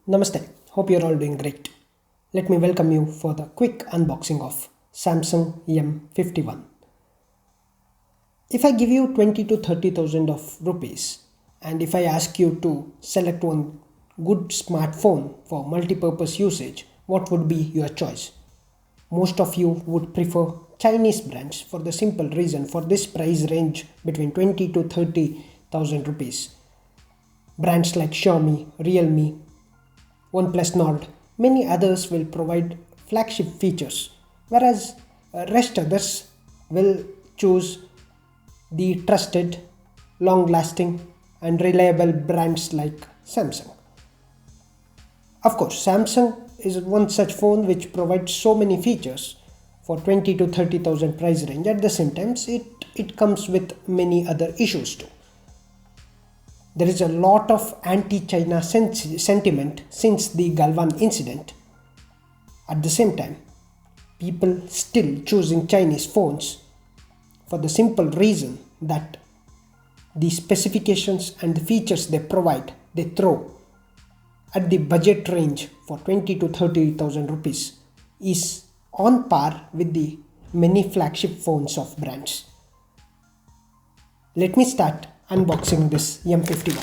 Namaste, hope you're all doing great. Let me welcome you for the quick unboxing of Samsung M51. If I give you 20 to 30,000 of rupees and if I ask you to select one good smartphone for multi-purpose usage, what would be your choice? Most of you would prefer Chinese brands for the simple reason for this price range between 20 to 30,000 rupees. Brands like Xiaomi, Realme, OnePlus Nord, many others will provide flagship features, whereas rest others will choose the trusted, long-lasting and reliable brands like Samsung. Of course, Samsung is one such phone which provides so many features for 20 to 30,000 price range. At the same time, it comes with many other issues too. There is a lot of anti-China sentiment since the Galwan incident. At the same time, people still choosing Chinese phones for the simple reason that the specifications and the features they provide, they throw at the budget range for 20 to 30,000 rupees is on par with the many flagship phones of brands. Let me start unboxing this M51.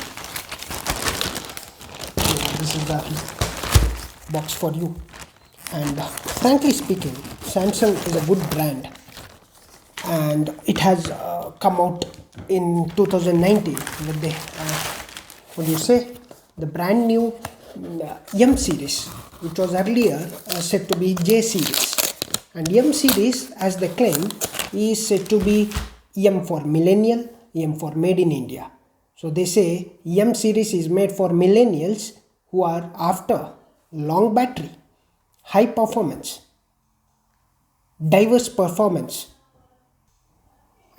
So this is the box for you, and frankly speaking, Samsung is a good brand and it has come out in 2019 with the brand new M series, which was earlier said to be J series, and M series, as they claim, is said to be M for millennial, M for made in India. So they say M series is made for millennials who are after long battery, high performance, diverse performance,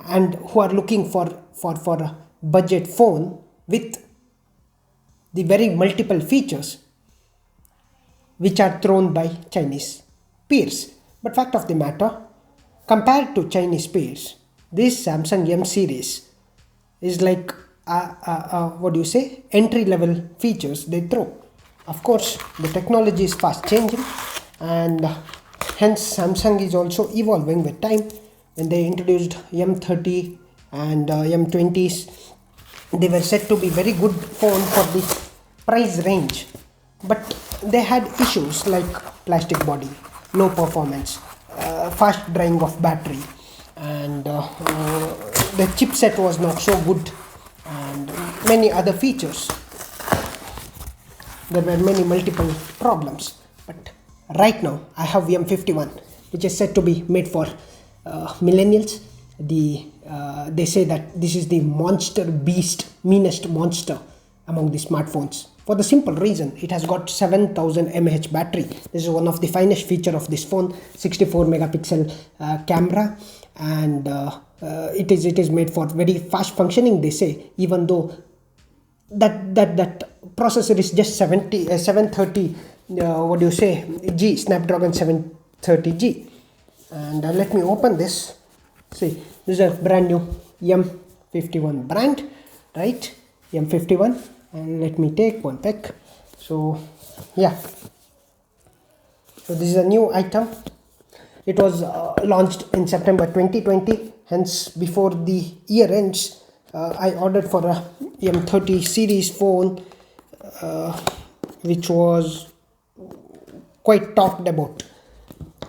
and who are looking for a budget phone with the very multiple features which are thrown by Chinese peers. But fact of the matter, compared to Chinese peers, this Samsung M series is like entry level features they throw. Of course, the technology is fast changing, and hence Samsung is also evolving with time. When they introduced M30 and M20s, they were said to be very good phone for this price range, but they had issues like plastic body, low performance, fast drying of battery, and the chipset was not so good, and many other features. There were many multiple problems, but right now I have M51, which is said to be made for millennials. They say that this is the monster beast, meanest monster among the smartphones, for the simple reason it has got 7000 mAh battery. This is one of the finest feature of this phone. 64 megapixel camera, and it is made for very fast functioning, they say, even though that processor is just 730 G, Snapdragon 730G. And let me open this. See, this is a brand new M51 brand, right? M51, and let me take one pack. So yeah, so this is a new item. It was launched in September 2020, hence before the year ends, I ordered for a M30 series phone, which was quite talked about.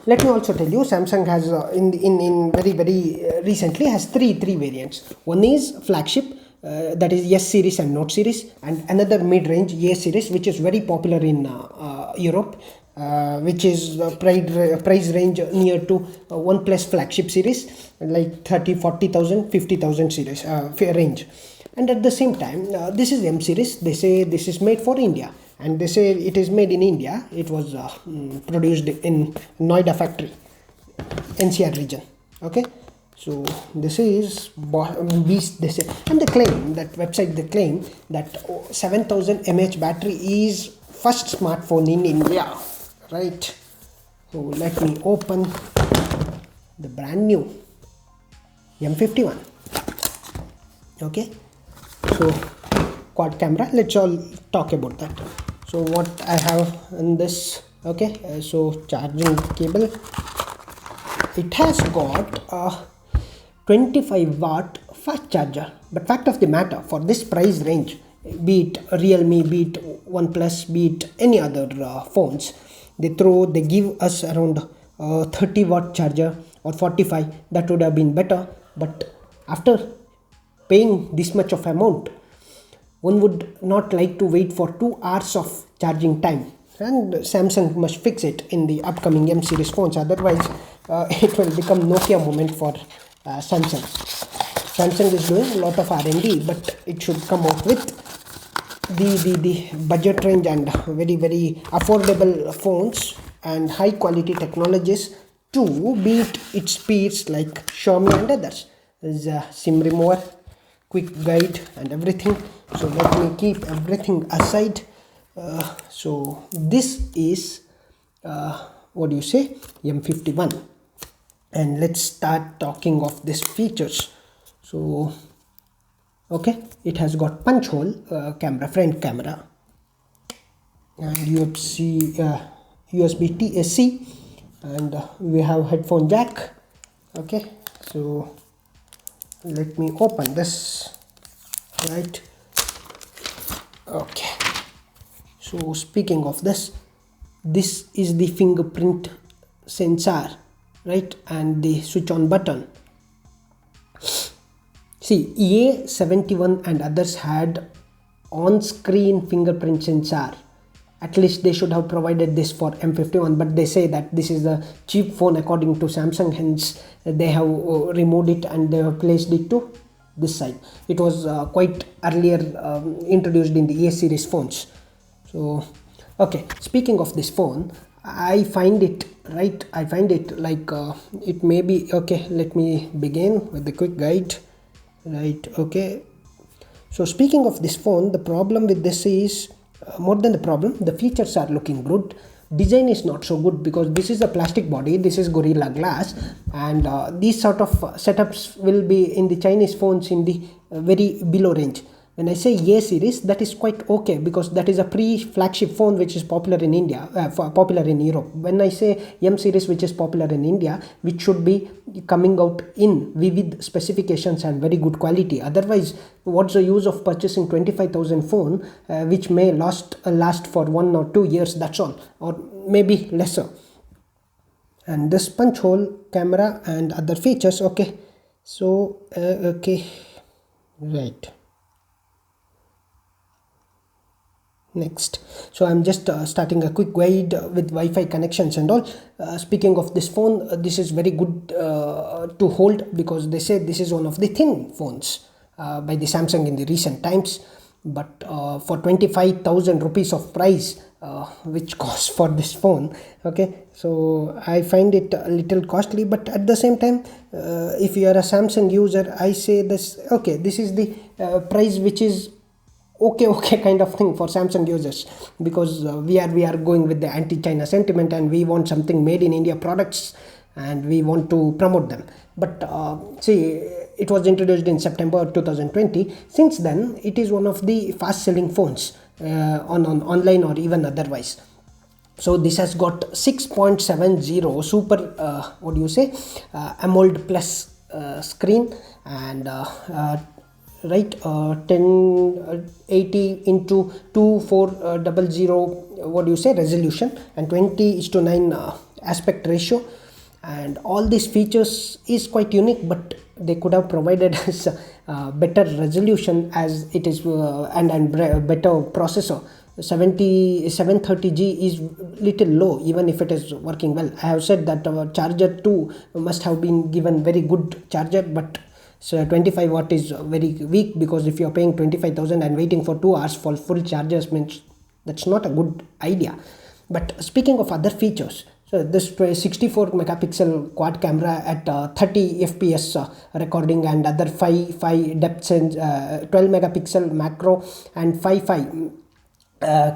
Let me also tell you, Samsung has in very recently has three variants. One is flagship, that is S series and Note series, and another mid-range A series, which is very popular in Europe, which is price range near to OnePlus flagship series, like 30, 40,000, 50,000 series range. And at the same time, this is M series. They say this is made for India, and they say it is made in India. It was produced in Noida factory, NCR region. Okay, so this is beast, they say, and they claim that website, they claim that 7000 mAh battery is first smartphone in India, right? So let me open the brand new M51. Okay, so quad camera, let's all talk about that. So what I have in this, okay, so charging cable, it has got a 25-watt fast charger. But fact of the matter, for this price range, be it Realme, be it OnePlus, be it any other phones, they give us around 30-watt charger or 45. That would have been better. But after paying this much of amount, one would not like to wait for 2 hours of charging time, and Samsung must fix it in the upcoming M series phones. Otherwise it will become Nokia moment for Samsung. Samsung is doing a lot of R&D, but it should come out with the budget range and very affordable phones and high quality technologies to beat its peers like Xiaomi and others. There's a SIM remover, quick guide and everything. So let me keep everything aside. So this is what do you say, M51, and let's start talking of these features. So okay, it has got punch hole camera, front camera, and USB Type-C, and we have headphone jack. Okay, so let me open this, right? Okay, so speaking of this is the fingerprint sensor, right, and the switch on button. See, A51 and others had on-screen fingerprint sensor. At least they should have provided this for M51, but they say that this is a cheap phone according to Samsung, hence they have removed it and they have placed it to this side. It was quite earlier introduced in the A series phones. So okay, speaking of this phone, I find it like it may be okay. Let me begin with the quick guide, right? Okay, so speaking of this phone, the problem with this is more than the problem, the features are looking good. Design is not so good because this is a plastic body, this is Gorilla Glass, and these sort of setups will be in the Chinese phones in the very below range. When I say A series, that is quite okay because that is a pre-flagship phone which is popular in India, popular in Europe. When I say M series, which is popular in India, which should be coming out in vivid specifications and very good quality. Otherwise, what's the use of purchasing 25,000 phone which may last for 1 or 2 years? That's all, or maybe lesser. And this punch hole camera and other features. Okay, so okay, right. Next, so I'm just starting a quick guide with Wi-Fi connections and all. Speaking of this phone, this is very good to hold because they say this is one of the thin phones by the Samsung in the recent times. But for 25,000 rupees of price which costs for this phone, okay, so I find it a little costly. But at the same time, if you are a Samsung user, I say this, okay, this is the price which is okay kind of thing for Samsung users, because we are going with the anti-China sentiment and we want something made in India products and we want to promote them. But see, it was introduced in September 2020. Since then, it is one of the fast selling phones on online or even otherwise. So this has got 6.70 super what do you say, AMOLED plus screen, and right, 1080 into 2400 what do you say resolution, and 20:9 aspect ratio, and all these features is quite unique, but they could have provided us better resolution as it is and better processor. 730G is little low even if it is working well. I have said that our charger too must have been given very good charger, but so 25 watt is very weak, because if you are paying 25,000 and waiting for 2 hours for full chargers, means that's not a good idea. But speaking of other features, so this 64 megapixel quad camera at 30 fps recording, and other 5 depth and 12 megapixel macro and 5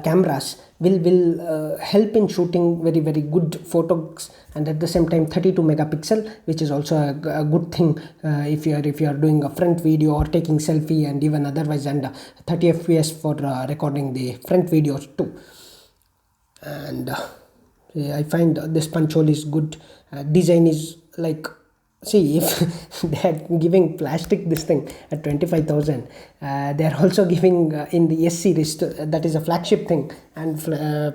cameras will help in shooting very good photos, and at the same time 32 megapixel, which is also a good thing if you are doing a front video or taking selfie and even otherwise, and 30 fps for recording the front videos too. And yeah, I find this punch hole is good. Design is like, see, if they are giving plastic this thing at 25,000, they are also giving in the S series that is a flagship thing, and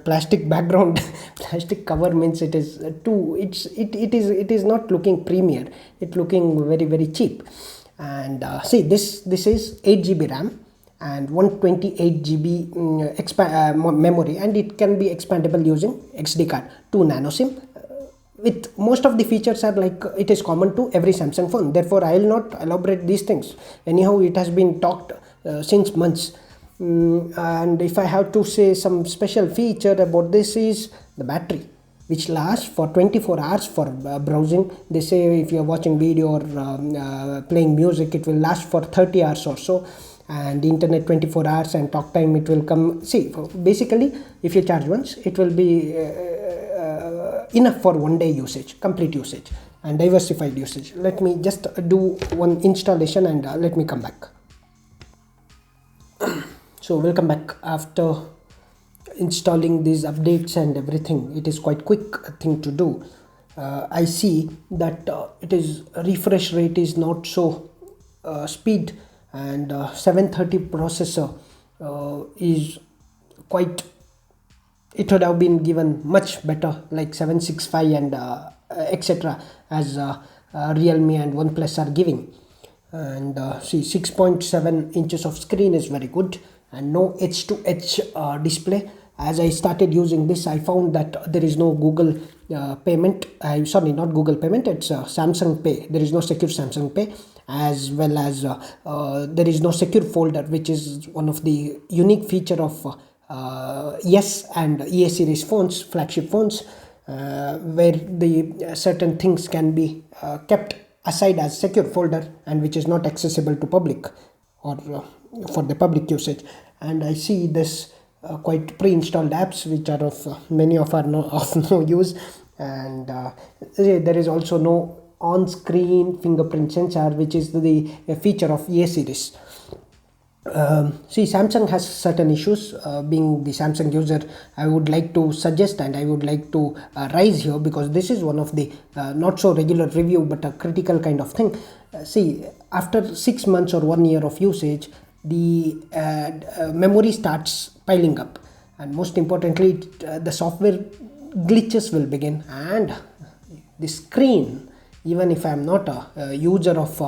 plastic background plastic cover means it is too, it is not looking premier, it looking very very cheap. And see, this is 8 GB RAM and 128 GB memory, and it can be expandable using XD card, 2 nano SIM. With most of the features are like it is common to every Samsung phone, therefore I will not elaborate these things. Anyhow, it has been talked since months. And if I have to say some special feature about this is the battery, which lasts for 24 hours for browsing. They say if you are watching video or playing music, it will last for 30 hours or so, and internet 24 hours, and talk time it will come. See, basically if you charge once, it will be enough for one day usage, complete usage, and diversified usage. Let me just do one installation and let me come back. So welcome back after installing these updates and everything. It is quite quick thing to do. I see that it is refresh rate is not so speed, and 730 processor is quite, it would have been given much better, like 765 and etc., as Realme and OnePlus are giving. And see, 6.7 inches of screen is very good, and no edge to edge display. As I started using this, I found that there is no Google payment. Sorry, not Google payment, it's Samsung Pay. There is no secure Samsung Pay, as well as there is no secure folder, which is one of the unique feature of yes and EA series phones, flagship phones, where the certain things can be kept aside as secure folder, and which is not accessible to public or for the public usage. And I see this quite pre-installed apps which are of many of our of no use, and there is also no on-screen fingerprint sensor, which is the feature of EA series. See, Samsung has certain issues. Being the Samsung user, I would like to suggest and I would like to rise here, because this is one of the not so regular review but a critical kind of thing. See, after 6 months or 1 year of usage, the memory starts piling up, and most importantly the software glitches will begin, and the screen, even if I am not a user of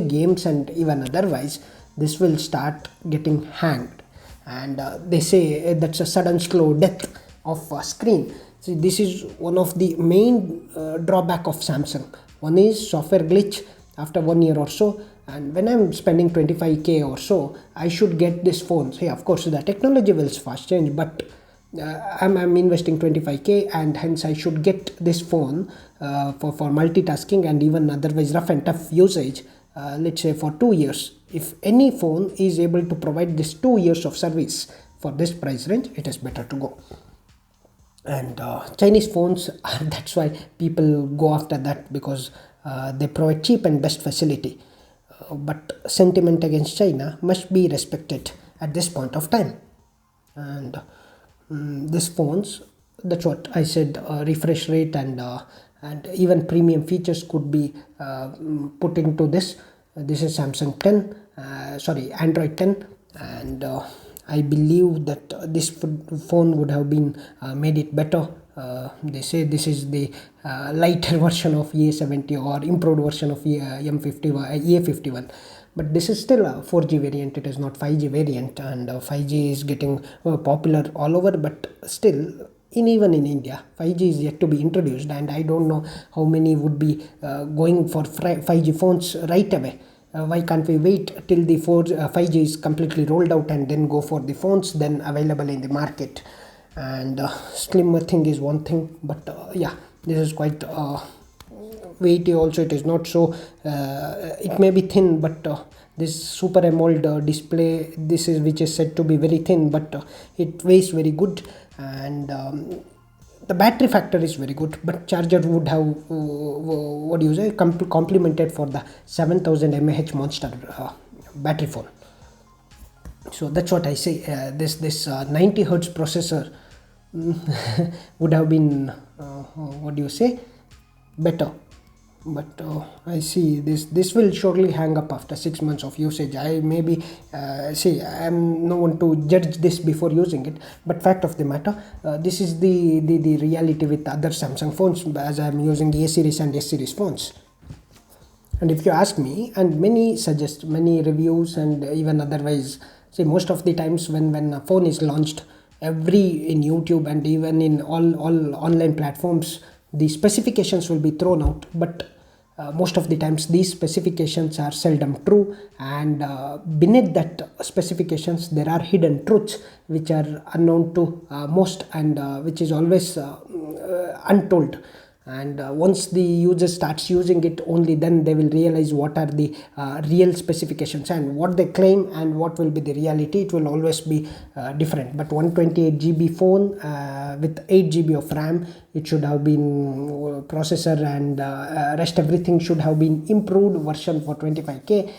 games and even otherwise, this will start getting hanged. And they say that's a sudden slow death of screen. See, this is one of the main drawback of Samsung. One is software glitch after 1 year or so, and when I'm spending 25k or so, I should get this phone. See, of course the technology will fast change, but I'm investing 25k, and hence I should get this phone for multitasking and even otherwise rough and tough usage, let's say for 2 years. If any phone is able to provide this 2 years of service for this price range, it is better to go. And Chinese phones that's why people go after that, because they provide cheap and best facility. But sentiment against China must be respected at this point of time. And these phones, that's what I said, refresh rate and even premium features could be put into this. This is Samsung 10, Android 10, and I believe that this phone would have been made it better. They say this is the lighter version of A70 or improved version of A51, but this is still a 4G variant. It is not 5G variant, and 5G is getting popular all over, but still even in India 5G is yet to be introduced, and I don't know how many would be going for 5G phones right away. Why can't we wait till the 5G is completely rolled out and then go for the phones then available in the market? And slimmer thing is one thing, but yeah, this is quite weighty also. It is not so it may be thin, but this Super AMOLED display, this is which is said to be very thin, but it weighs very good, and the battery factor is very good, but charger would have complemented for the 7000 mAh monster battery phone. So that's what I say. This 90 Hz processor would have been what do you say, better. But I see this will surely hang up after 6 months of usage. I maybe see, I'm no one to judge this before using it, but fact of the matter, this is the reality with other Samsung phones, as I'm using A series and S series phones. And if you ask me, and many suggest, many reviews and even otherwise, see, most of the times when a phone is launched, every in YouTube and even in all online platforms, the specifications will be thrown out. But most of the times these specifications are seldom true, and beneath that specifications there are hidden truths which are unknown to most, and which is always untold. And once the user starts using it, only then they will realize what are the real specifications, and what they claim and what will be the reality. It will always be different. But 128 GB phone with 8 GB of RAM, it should have been processor and rest everything should have been improved version for 25K.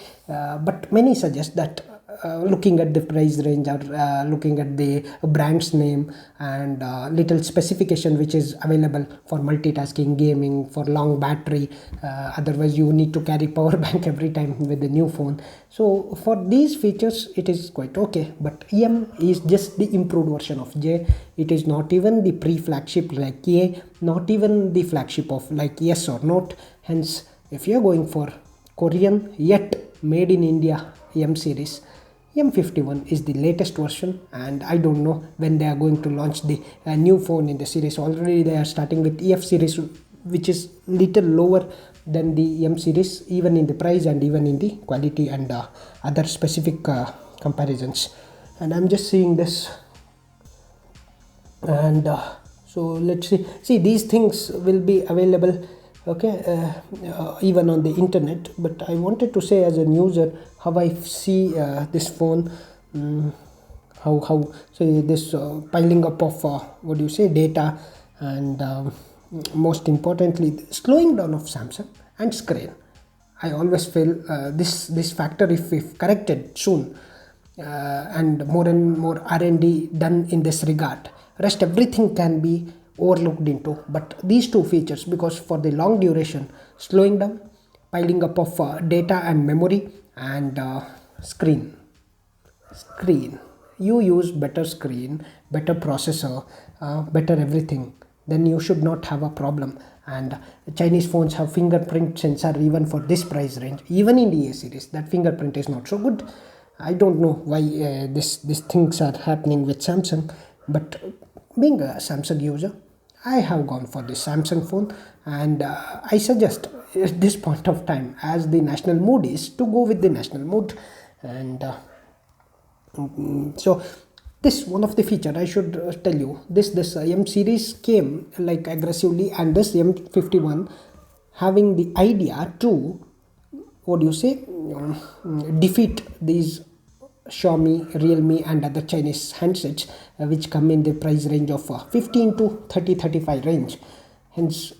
But many suggest that looking at the price range, or looking at the brand's name and little specification which is available for multitasking, gaming, for long battery, otherwise you need to carry power bank every time with the new phone. So for these features it is quite okay, but M is just the improved version of J. It is not even the pre-flagship like A, not even the flagship of like Yes or Note. Hence, if you are going for Korean yet made in India M series, M51 is the latest version, and I don't know when they are going to launch the new phone in the series. Already they are starting with EF series, which is little lower than the M series, even in the price and even in the quality and other specific comparisons. And I'm just seeing this, and so let's see these things will be available, okay, even on the internet. But I wanted to say, as a user, how I see this phone, how say this piling up of what do you say, data, and most importantly the slowing down of Samsung and screen. I always feel this factor, if corrected soon, and more R&D done in this regard, rest everything can be overlooked into. But these two features, because for the long duration, slowing down, piling up of data and memory, and screen, you use better screen, better processor, better everything, then you should not have a problem. And Chinese phones have fingerprint sensor even for this price range. Even in the A series, that fingerprint is not so good. I don't know why these things are happening with Samsung, but being a Samsung user, I have gone for this Samsung phone, and I suggest at this point of time, as the national mood is, to go with the national mood. And so this one of the feature I should tell you, this M series came like aggressively, and this M51 having the idea to, what do you say, defeat these Xiaomi, Realme and other Chinese handsets which come in the price range of 15 to 35 range. Hence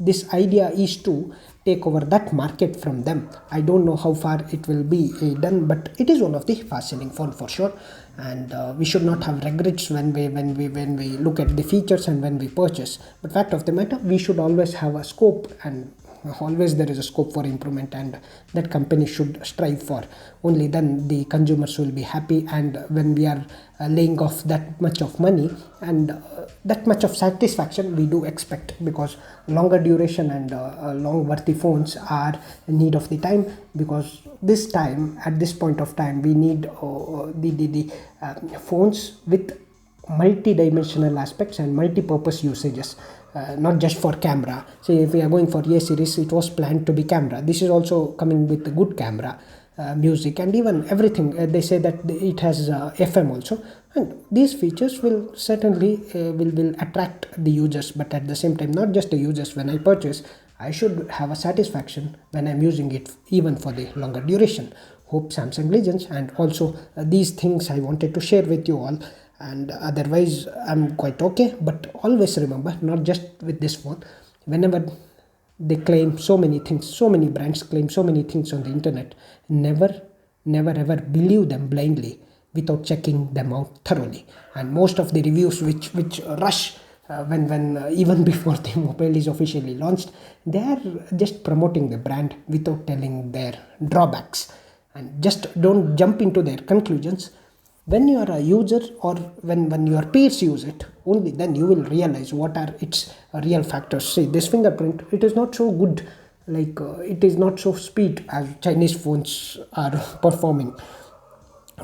this idea is to take over that market from them. I don't know how far it will be done, but it is one of the fast selling phone for sure. And we should not have regrets when we look at the features and when we purchase. But fact of the matter, we should always have a scope, and always there is a scope for improvement, and that company should strive for. Only then the consumers will be happy. And when we are laying off that much of money and that much of satisfaction, we do expect, because longer duration and long worthy phones are in need of the time. Because this time, at this point of time, we need the phones with multi-dimensional aspects and multi-purpose usages. Not just for camera. Say if we are going for A series, it was planned to be camera. This is also coming with a good camera, music and even everything. They say that it has FM also, and these features will certainly will attract the users. But at the same time, not just the users. When I purchase, I should have a satisfaction when I'm using it, even for the longer duration. Hope Samsung legends, and also these things I wanted to share with you all. And otherwise I'm quite okay. But always remember, not just with this phone, whenever they claim so many things, so many brands claim so many things on the internet, never ever believe them blindly, without checking them out thoroughly. And most of the reviews which rush when even before the mobile is officially launched, they are just promoting the brand without telling their drawbacks, and just don't jump into their conclusions. When you are a user, or when your peers use it, only then you will realize what are its real factors. See, this fingerprint, it is not so good, like it is not so speed as Chinese phones are performing.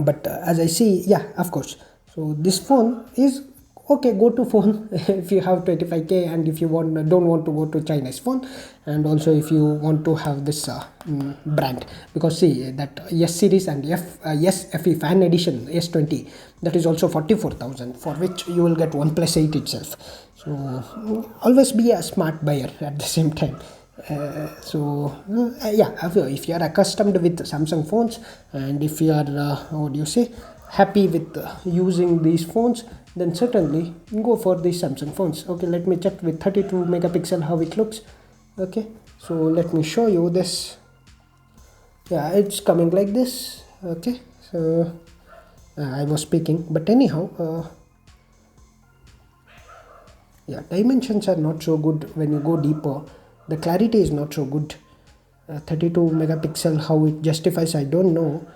But as I see, yeah, of course, so this phone is okay, go to phone if you have 25k, and if you don't want to go to Chinese phone, and also if you want to have this brand, because see that S series and S FE fan edition S20, that is also 44,000, for which you will get OnePlus 8 itself. So always be a smart buyer at the same time. Yeah, if you are accustomed with Samsung phones, and if you are what do you say, happy with using these phones, then certainly go for these Samsung phones. Okay, let me check with 32 megapixel how it looks. Okay, so let me show you this. Yeah, it's coming like this. Okay, so I was speaking, but anyhow, yeah, dimensions are not so good. When you go deeper, the clarity is not so good. 32 megapixel, how it justifies, I don't know.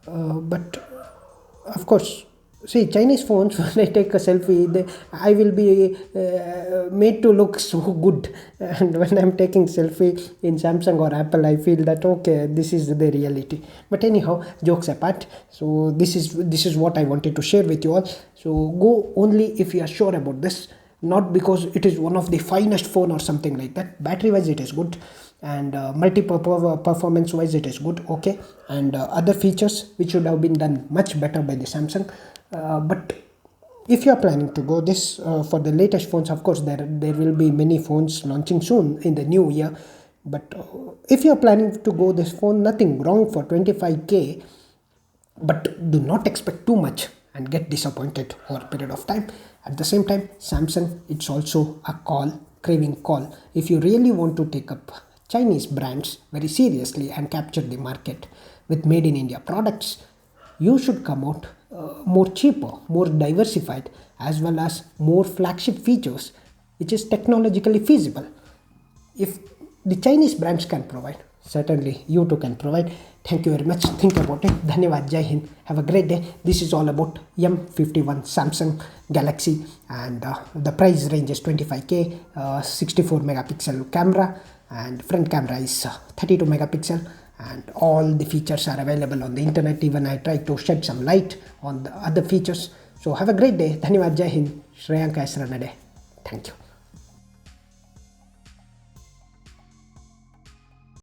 But of course, see, Chinese phones, when I take a selfie, I will be made to look so good. And when I'm taking selfie in Samsung or Apple, I feel that okay, this is the reality. But anyhow, jokes apart, so this is what I wanted to share with you all. So go only if you are sure about this, not because it is one of the finest phone or something like that. Battery wise it is good, and performance wise it is good, okay, and other features which should have been done much better by the Samsung. But if you are planning to go this for the latest phones, of course there will be many phones launching soon in the new year. But if you are planning to go this phone, nothing wrong for 25k, but do not expect too much and get disappointed over a period of time. At the same time, Samsung, it's also a craving call. If you really want to take up Chinese brands very seriously and capture the market with made in India products, you should come out more cheaper, more diversified, as well as more flagship features, which is technologically feasible. If the Chinese brands can provide, certainly you too can provide. Thank you very much. Think about it. Dhanyavad. Jai Hind. Have a great day. This is all about M51 Samsung Galaxy, and the price range is 25k, 64 megapixel camera, and front camera is 32 megapixel, and all the features are available on the internet. Even I tried to shed some light on the other features. So have a great day. Dhanyavad. Jai Hind. Shreyanka Esranade. Thank you.